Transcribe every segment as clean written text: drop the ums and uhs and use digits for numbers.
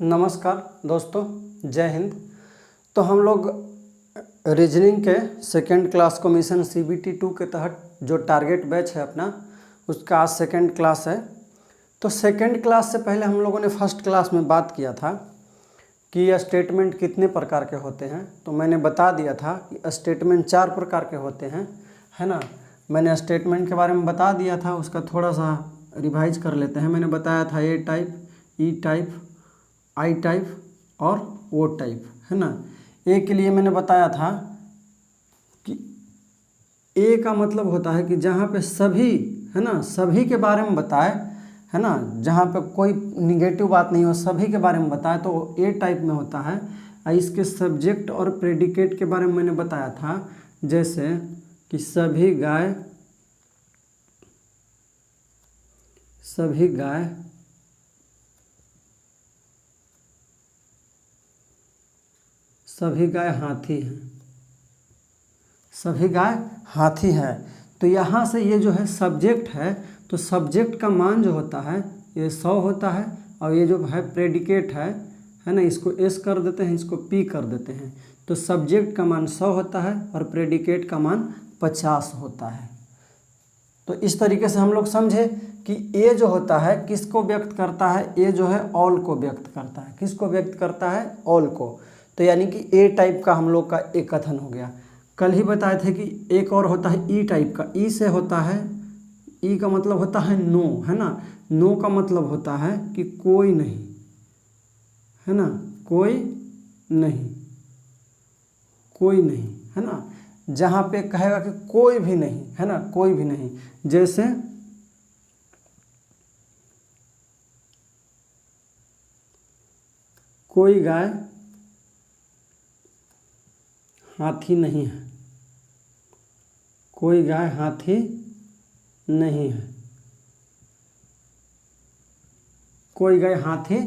नमस्कार दोस्तों, जय हिंद। तो हम लोग रीजनिंग के सेकेंड क्लास को मिशन CBT 2 के तहत जो टारगेट बैच है अपना, उसका आज सेकेंड क्लास है। तो सेकेंड क्लास से पहले हम लोगों ने फर्स्ट क्लास में बात किया था कि यह स्टेटमेंट कितने प्रकार के होते हैं। तो मैंने बता दिया था कि स्टेटमेंट 4 प्रकार के होते हैं, है ना। मैंने स्टेटमेंट के बारे में बता दिया था, उसका थोड़ा सा रिवाइज कर लेते हैं। मैंने बताया था A type, E type, I type और O टाइप, है ना। A के लिए मैंने बताया था कि A का मतलब होता है कि जहाँ पे सभी, है ना, सभी के बारे में बताए, है ना, जहाँ पे कोई निगेटिव बात नहीं हो, सभी के बारे में बताए, तो A टाइप में होता है। इसके सब्जेक्ट और प्रेडिकेट के बारे में मैंने बताया था, जैसे कि सभी गाय हाथी हैं, सभी गाय हाथी है। तो यहाँ से ये जो है सब्जेक्ट है, तो सब्जेक्ट का मान जो होता है ये 100 होता है, और ये जो है प्रेडिकेट है ना, इसको S कर देते हैं, इसको P कर देते हैं। तो सब्जेक्ट का मान 100 होता है और प्रेडिकेट का मान 50 होता है। तो इस तरीके से हम लोग समझे कि A जो होता है किसको व्यक्त करता है, A जो है ऑल को व्यक्त करता है। किसको व्यक्त करता है? ऑल को। तो यानी कि A टाइप का हम लोग का एक कथन हो गया। कल ही बताए थे कि एक और होता है E टाइप का। E से होता है, E का मतलब होता है नो, है ना। नो का मतलब होता है कि कोई नहीं, है ना, कोई नहीं, कोई नहीं, है ना। जहाँ पे कहेगा कि कोई भी नहीं, है ना, कोई भी नहीं, जैसे कोई गाय हाथी नहीं है, कोई गाय हाथी नहीं है, कोई गाय हाथी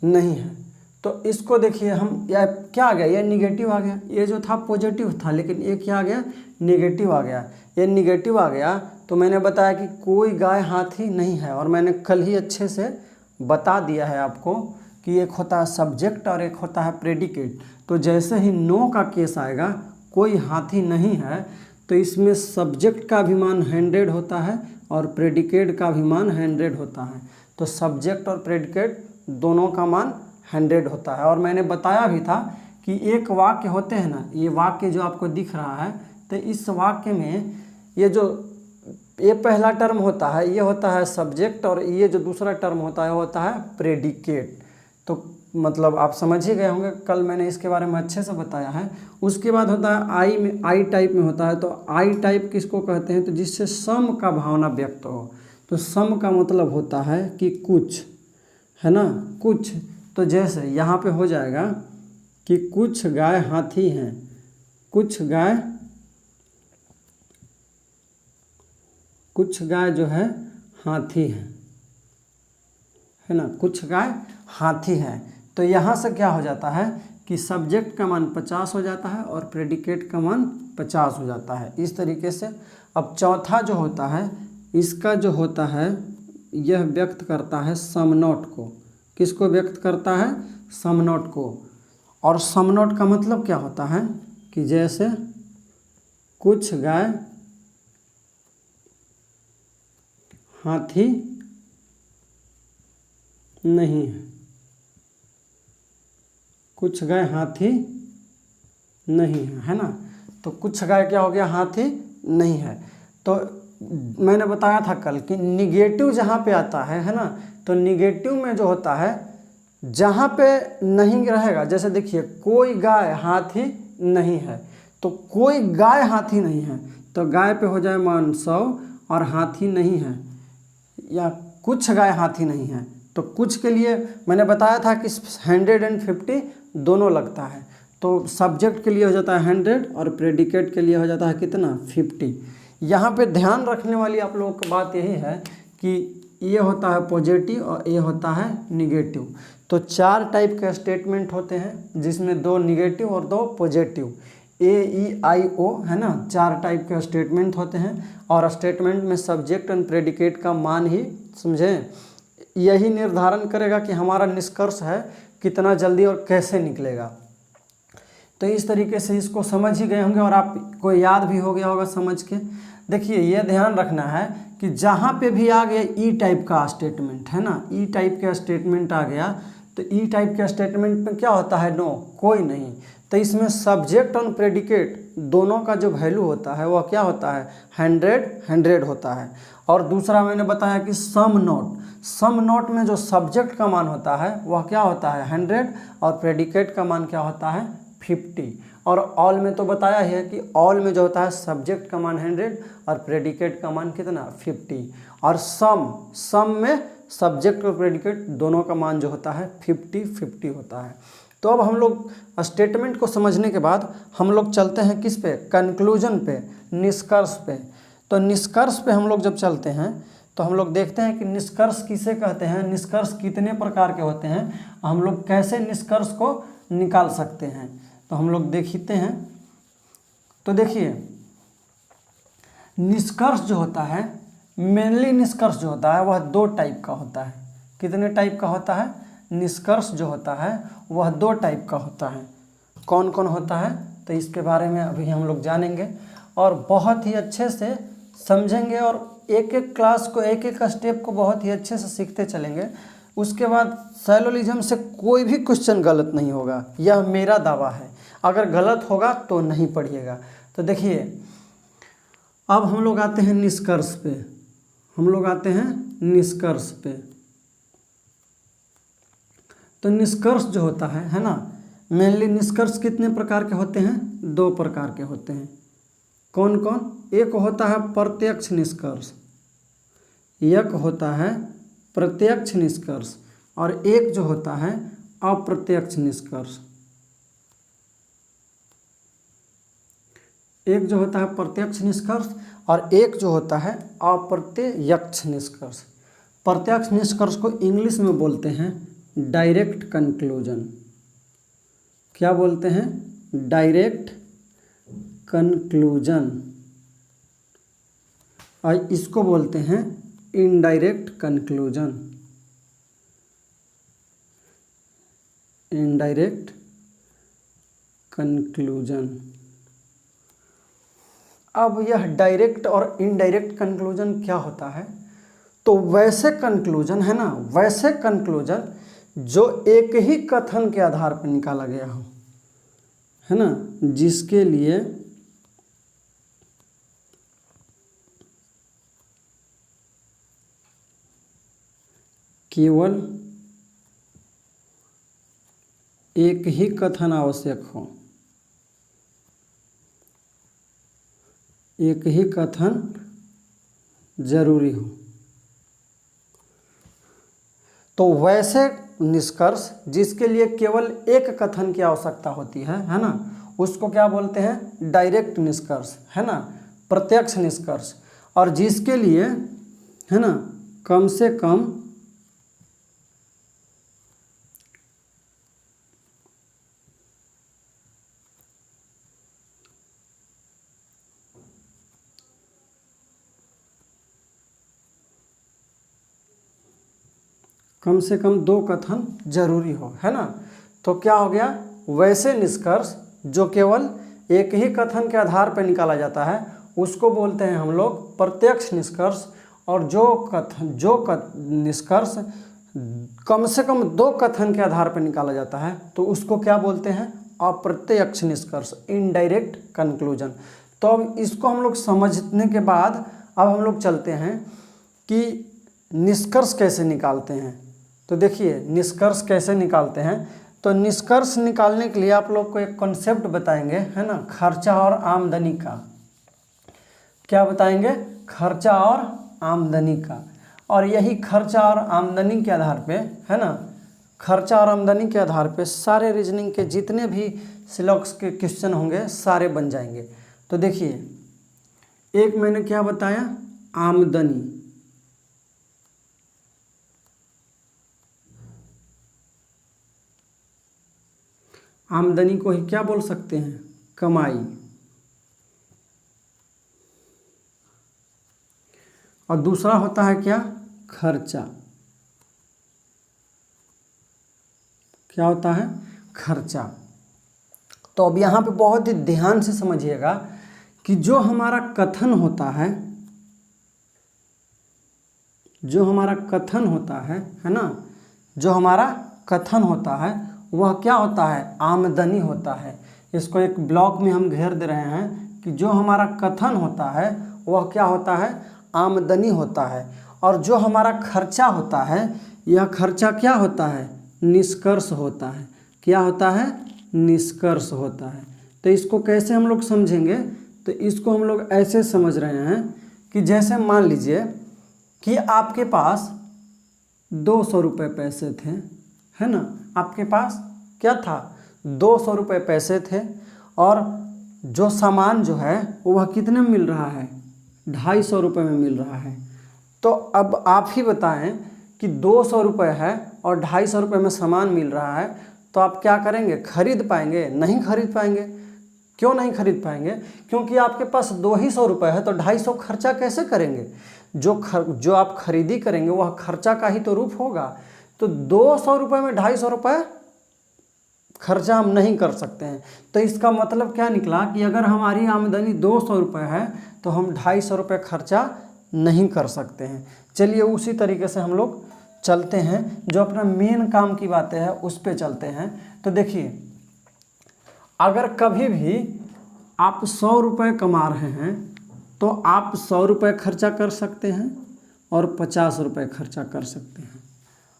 नहीं है। तो इसको देखिए हम, यह क्या आ गया, ये निगेटिव आ गया। ये जो था पॉजिटिव था, लेकिन ये क्या आ गया, निगेटिव आ गया। ये निगेटिव आ गया तो मैंने बताया कि कोई गाय हाथी नहीं है, और मैंने कल ही अच्छे से बता दिया है आपको कि एक होता है सब्जेक्ट और एक होता है प्रेडिकेट। तो जैसे ही नो का केस आएगा, कोई हाथी नहीं है, तो इसमें सब्जेक्ट का भी मान 100 होता है और प्रेडिकेट का भी मान 100 होता है। तो सब्जेक्ट और प्रेडिकेट दोनों का मान 100 होता है। और मैंने बताया भी था कि एक वाक्य होते हैं ना, ये वाक्य जो आपको दिख रहा है, तो इस वाक्य में ये पहला टर्म होता है, ये होता है सब्जेक्ट, और ये जो दूसरा टर्म होता है वो होता है प्रेडिकेट। तो मतलब आप समझ ही गए होंगे, कल मैंने इसके बारे में अच्छे से बताया है। उसके बाद होता है आई टाइप में होता है। तो आई टाइप किसको कहते हैं? तो जिससे सम का भावना व्यक्त हो। तो सम का मतलब होता है कि कुछ, है ना, कुछ। तो जैसे यहाँ पे हो जाएगा कि कुछ गाय हाथी हैं, कुछ गाय जो है हाथी है ना, कुछ गाय हाथी हैं। तो यहाँ से क्या हो जाता है कि सब्जेक्ट का मान 50 हो जाता है और प्रेडिकेट का मान 50 हो जाता है। इस तरीके से अब चौथा जो होता है, इसका जो होता है, यह व्यक्त करता है समनॉट को। किसको व्यक्त करता है? समनॉट को। और समनॉट का मतलब क्या होता है कि जैसे कुछ गाय हाथी नहीं है, कुछ गाय हाथी नहीं है ना। तो कुछ गाय क्या हो गया, हाथी नहीं है। तो मैंने बताया था कल कि निगेटिव जहाँ पे आता है ना, तो निगेटिव में जो होता है, जहाँ पे नहीं रहेगा, जैसे देखिए कोई गाय हाथी नहीं है, तो कोई गाय हाथी नहीं है, तो गाय पे हो जाए मान 100 और हाथी नहीं है, या कुछ गाय हाथी नहीं है। तो कुछ के लिए मैंने बताया था कि 100 और 50 दोनों लगता है। तो सब्जेक्ट के लिए हो जाता है 100 और प्रेडिकेट के लिए हो जाता है कितना, 50। यहाँ पे ध्यान रखने वाली आप लोगों की बात यही है कि ये होता है पॉजिटिव और ये होता है निगेटिव। तो 4 टाइप के स्टेटमेंट होते हैं, जिसमें 2 निगेटिव और 2 पॉजिटिव। AEIO, है ना, 4 टाइप के स्टेटमेंट होते हैं। और स्टेटमेंट में सब्जेक्ट एंड प्रेडिकेट का मान ही, समझें, यही निर्धारण करेगा कि हमारा निष्कर्ष है कितना जल्दी और कैसे निकलेगा। तो इस तरीके से इसको समझ ही गए होंगे और आपको याद भी हो गया होगा समझ के। देखिए ये ध्यान रखना है कि जहाँ पे भी आ गया ई टाइप का स्टेटमेंट है ना, ई टाइप का स्टेटमेंट आ गया तो ई टाइप के स्टेटमेंट में क्या होता है, नो, कोई नहीं। तो इसमें सब्जेक्ट और प्रेडिकेट दोनों का जो वैल्यू होता है वह क्या होता है, 100 होता है। और दूसरा मैंने बताया कि सम नोट में जो सब्जेक्ट का मान होता है वह क्या होता है 100 और प्रेडिकेट का मान क्या होता है 50। और ऑल में तो बताया ही है कि ऑल में जो होता है सब्जेक्ट का मान 100 और प्रेडिकेट का मान कितना 50। और सम में सब्जेक्ट और प्रेडिकेट दोनों का मान जो होता है 50-50 होता है। तो अब हम लोग स्टेटमेंट को समझने के बाद हम लोग चलते हैं किस पे, कंक्लूजन पे, निष्कर्ष पे। तो निष्कर्ष पे हम लोग जब चलते हैं तो हम लोग देखते हैं कि निष्कर्ष किसे कहते हैं, निष्कर्ष कितने प्रकार के होते हैं, हम लोग कैसे निष्कर्ष को निकाल सकते हैं। तो हम लोग देखते हैं। तो देखिए निष्कर्ष जो होता है, मेनली निष्कर्ष जो होता है वह 2 टाइप का होता है। कितने टाइप का होता है, निष्कर्ष जो होता है वह 2 टाइप का होता है। कौन कौन होता है, तो इसके बारे में अभी हम लोग जानेंगे और बहुत ही अच्छे से समझेंगे और एक एक क्लास को, एक एक स्टेप को बहुत ही अच्छे से सीखते चलेंगे। उसके बाद सैलोलिज्म से कोई भी क्वेश्चन गलत नहीं होगा, यह मेरा दावा है। अगर गलत होगा तो नहीं पढ़िएगा। तो देखिए अब हम लोग आते हैं निष्कर्ष पे, हम लोग आते हैं निष्कर्ष पे। तो निष्कर्ष जो होता है ना, मेनली निष्कर्ष कितने प्रकार के होते हैं, 2 प्रकार के होते हैं। कौन कौन, एक होता है प्रत्यक्ष निष्कर्ष, एक होता है प्रत्यक्ष निष्कर्ष और एक जो होता है अप्रत्यक्ष निष्कर्ष। एक जो होता है प्रत्यक्ष निष्कर्ष और एक जो होता है अप्रत्यक्ष निष्कर्ष। प्रत्यक्ष निष्कर्ष को इंग्लिश में बोलते हैं डायरेक्ट कंक्लूजन। क्या बोलते हैं, डायरेक्ट कंक्लूजन। और इसको बोलते हैं इनडायरेक्ट कंक्लूजन, इनडायरेक्ट कंक्लूजन। अब यह डायरेक्ट और इनडायरेक्ट कंक्लूजन क्या होता है, तो वैसे कंक्लूजन है ना, वैसे कंक्लूजन जो एक ही कथन के आधार पर निकाला गया हो, है ना, जिसके लिए केवल एक ही कथन आवश्यक हो, एक ही कथन जरूरी हो। तो वैसे निष्कर्ष जिसके लिए केवल एक कथन की आवश्यकता होती है ना, उसको क्या बोलते हैं, डायरेक्ट निष्कर्ष, है ना, प्रत्यक्ष निष्कर्ष। और जिसके लिए, है ना, कम से कम दो कथन जरूरी हो, है ना। तो क्या हो गया, वैसे निष्कर्ष जो केवल एक ही कथन के आधार पर निकाला जाता है उसको बोलते हैं हम लोग प्रत्यक्ष निष्कर्ष। और जो निष्कर्ष कम से कम 2 कथन के आधार पर निकाला जाता है तो उसको क्या बोलते हैं, अप्रत्यक्ष निष्कर्ष, इनडायरेक्ट कंक्लूजन। तो अब इसको हम लोग समझने के बाद अब हम लोग चलते हैं कि निष्कर्ष कैसे निकालते हैं। तो देखिए निष्कर्ष कैसे निकालते हैं, तो निष्कर्ष निकालने के लिए आप लोग को एक कॉन्सेप्ट बताएंगे, है ना, खर्चा और आमदनी का। क्या बताएंगे, खर्चा और आमदनी का। और यही खर्चा और आमदनी के आधार पे, है ना, खर्चा और आमदनी के आधार पे सारे रीजनिंग के जितने भी सिलेबस के क्वेश्चन होंगे सारे बन जाएंगे। तो देखिए एक मैंने क्या बताया, आमदनी, आमदनी को ही क्या बोल सकते हैं, कमाई। और दूसरा होता है क्या, खर्चा। क्या होता है? खर्चा। तो अब यहाँ पे बहुत ही ध्यान से समझिएगा कि जो हमारा कथन होता है, जो हमारा कथन होता है ना, जो हमारा कथन होता है वह क्या होता है? आमदनी होता है। इसको एक ब्लॉक में हम घेर दे रहे हैं कि जो हमारा कथन होता है वह क्या होता है? आमदनी होता है। और जो हमारा खर्चा होता है, यह खर्चा क्या होता है? निष्कर्ष होता है। क्या होता है? निष्कर्ष होता है। तो इसको कैसे हम लोग समझेंगे? तो इसको हम लोग ऐसे समझ रहे हैं कि जैसे मान लीजिए कि आपके पास 200 रुपये पैसे थे, है ना, आपके पास क्या था? 200 रुपये पैसे थे, और जो सामान जो है वह कितने में मिल रहा है? 250 रुपये में मिल रहा है। तो अब आप ही बताएं कि 200 रुपये है और 250 रुपये में सामान मिल रहा है, तो आप क्या करेंगे? खरीद पाएंगे? नहीं खरीद पाएंगे। क्यों नहीं खरीद पाएंगे? क्योंकि आपके पास 200 रुपये है, तो 250 खर्चा कैसे करेंगे? जो आप खरीदी करेंगे वह खर्चा का ही तो रूप होगा। तो 200 रुपये में 250 रुपये खर्चा हम नहीं कर सकते हैं। तो इसका मतलब क्या निकला कि अगर हमारी आमदनी 200 रुपये है तो हम 250 रुपये खर्चा नहीं कर सकते हैं। चलिए उसी तरीके से हम लोग चलते हैं, जो अपना मेन काम की बातें हैं उस पे चलते हैं। तो देखिए, अगर कभी भी आप 100 रुपये कमा रहे हैं तो आप 100 रुपये खर्चा कर सकते हैं और 50 रुपये खर्चा कर सकते हैं।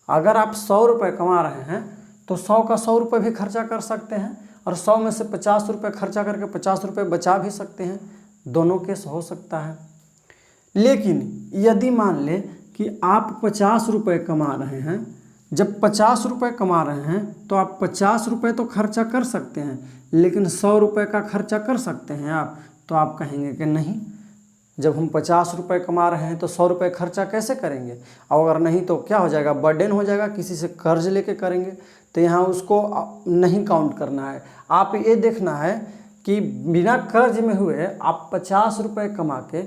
अगर आप 100 रुपये कमा रहे हैं तो 100 का 100 रुपये भी खर्चा कर सकते हैं, और 100 में से 50 रुपये खर्चा करके 50 रुपये बचा भी सकते हैं। दोनों केस हो सकता है। लेकिन यदि मान लें कि आप 50 रुपये कमा रहे हैं, जब 50 रुपये कमा रहे हैं तो आप 50 रुपये तो खर्चा कर सकते हैं, लेकिन 100 रुपये का खर्चा कर सकते हैं आप? तो आप कहेंगे कि नहीं, जब हम 50 रुपये कमा रहे हैं तो 100 रुपये खर्चा कैसे करेंगे? और अगर नहीं तो क्या हो जाएगा? बर्डन हो जाएगा, किसी से कर्ज लेके करेंगे। तो यहाँ उसको नहीं काउंट करना है। आप ये देखना है कि बिना कर्ज में हुए आप 50 रुपये कमा के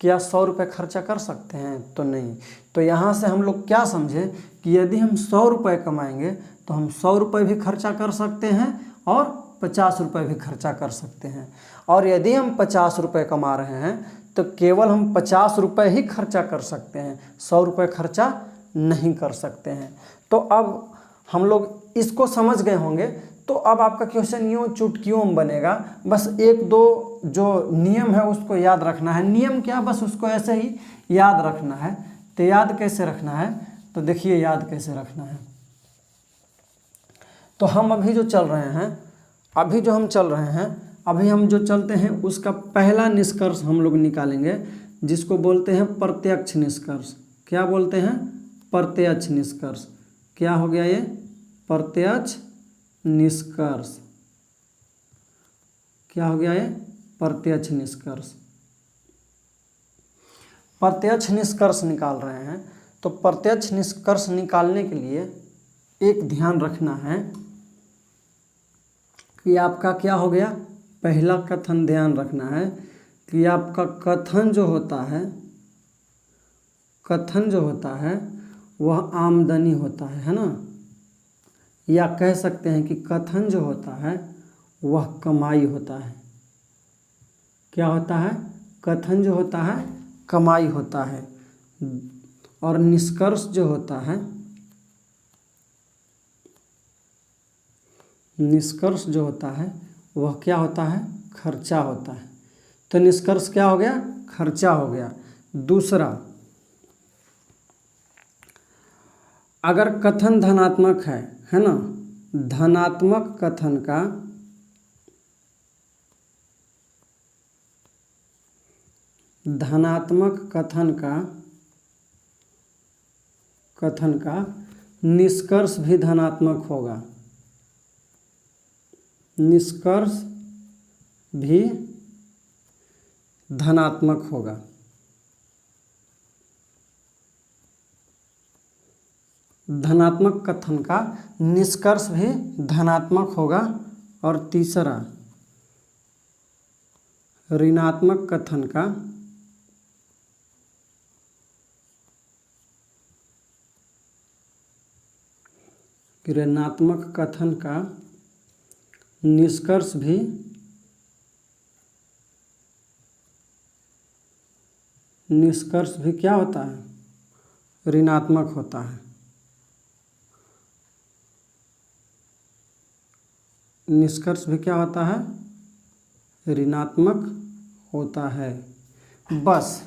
क्या 100 रुपये खर्चा कर सकते हैं? तो नहीं। तो यहाँ से हम लोग क्या समझे कि यदि हम 100 रुपये कमाएंगे तो हम 100 रुपये भी खर्चा कर सकते हैं और 50 रुपये भी खर्चा कर सकते हैं। और यदि हम 50 रुपये कमा रहे हैं तो केवल हम 50 रुपये ही खर्चा कर सकते हैं, 100 रुपये खर्चा नहीं कर सकते हैं। तो अब हम लोग इसको समझ गए होंगे। तो अब आपका क्वेश्चन यूँ चुटकियों में बनेगा, बस एक दो जो नियम है उसको याद रखना है। नियम क्या, बस उसको ऐसे ही याद रखना है। तो याद कैसे रखना है? तो देखिए याद कैसे रखना है। तो हम अभी जो चल रहे हैं, अभी हम जो चलते हैं उसका पहला निष्कर्ष हम लोग निकालेंगे, जिसको बोलते हैं प्रत्यक्ष निष्कर्ष। क्या बोलते हैं? प्रत्यक्ष निष्कर्ष। क्या हो गया ये? प्रत्यक्ष निष्कर्ष। क्या हो गया ये? प्रत्यक्ष निष्कर्ष। प्रत्यक्ष निष्कर्ष निकाल रहे हैं। तो प्रत्यक्ष निष्कर्ष निकालने के लिए एक ध्यान रखना है कि आपका क्या हो गया? पहला कथन ध्यान रखना है कि आपका कथन जो होता है वह आमदनी होता है ना, या कह सकते हैं कि कथन जो होता है वह कमाई होता है। क्या होता है? कथन जो होता है कमाई होता है, और निष्कर्ष जो होता है, निष्कर्ष जो होता है वह क्या होता है? खर्चा होता है। तो निष्कर्ष क्या हो गया? खर्चा हो गया। दूसरा, अगर कथन धनात्मक है ना, धनात्मक कथन का निष्कर्ष भी धनात्मक होगा। निष्कर्ष भी धनात्मक होगा। धनात्मक कथन का निष्कर्ष भी धनात्मक होगा। और तीसरा, ऋणात्मक कथन का ऋणात्मक कथन का निष्कर्ष भी क्या होता है? ऋणात्मक होता है। निष्कर्ष भी क्या होता है? ऋणात्मक होता है। बस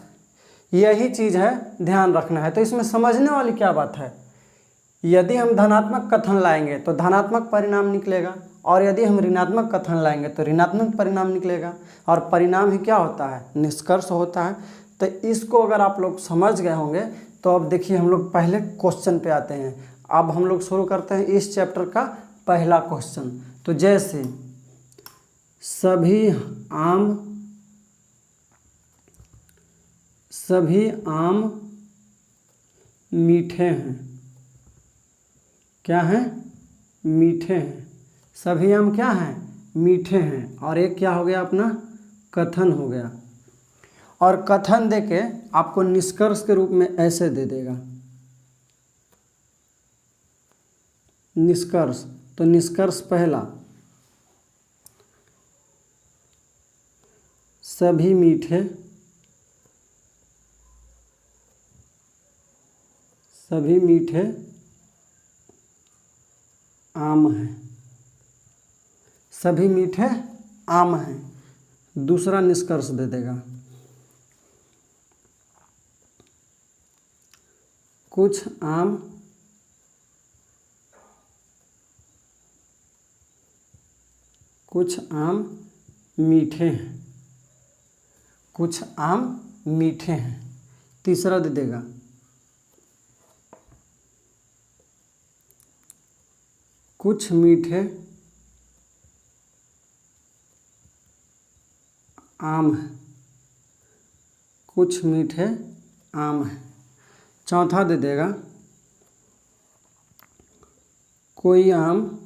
यही चीज़ है, ध्यान रखना है। तो इसमें समझने वाली क्या बात है, यदि हम धनात्मक कथन लाएंगे तो धनात्मक परिणाम निकलेगा, और यदि हम ऋणात्मक कथन लाएंगे तो ऋणात्मक परिणाम निकलेगा, और परिणाम ही क्या होता है? निष्कर्ष होता है। तो इसको अगर आप लोग समझ गए होंगे तो अब देखिए हम लोग पहले क्वेश्चन पे आते हैं। अब हम लोग शुरू करते हैं इस चैप्टर का पहला क्वेश्चन। तो जैसे सभी आम मीठे हैं। क्या हैं? मीठे हैं। सभी आम क्या हैं? मीठे हैं। और एक क्या हो गया अपना? कथन हो गया। और कथन देके आपको निष्कर्ष के रूप में ऐसे दे देगा, निष्कर्ष। तो निष्कर्ष पहला, सभी मीठे आम हैं। सभी मीठे आम हैं। दूसरा निष्कर्ष दे देगा, कुछ आम मीठे हैं। कुछ आम मीठे हैं। तीसरा दे देगा, कुछ मीठे आम हैं। कुछ मीठे आम हैं। चौथा दे देगा, कोई आम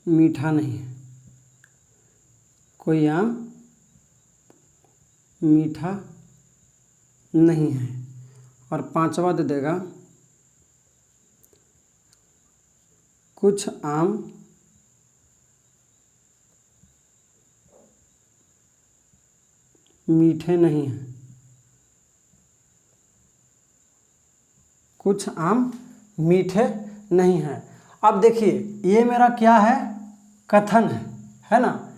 मीठा नहीं है। कोई आम मीठा नहीं है। और पांचवा दे देगा, कुछ आम मीठे नहीं हैं। कुछ आम मीठे नहीं हैं। अब देखिए ये मेरा क्या है? कथन है ना।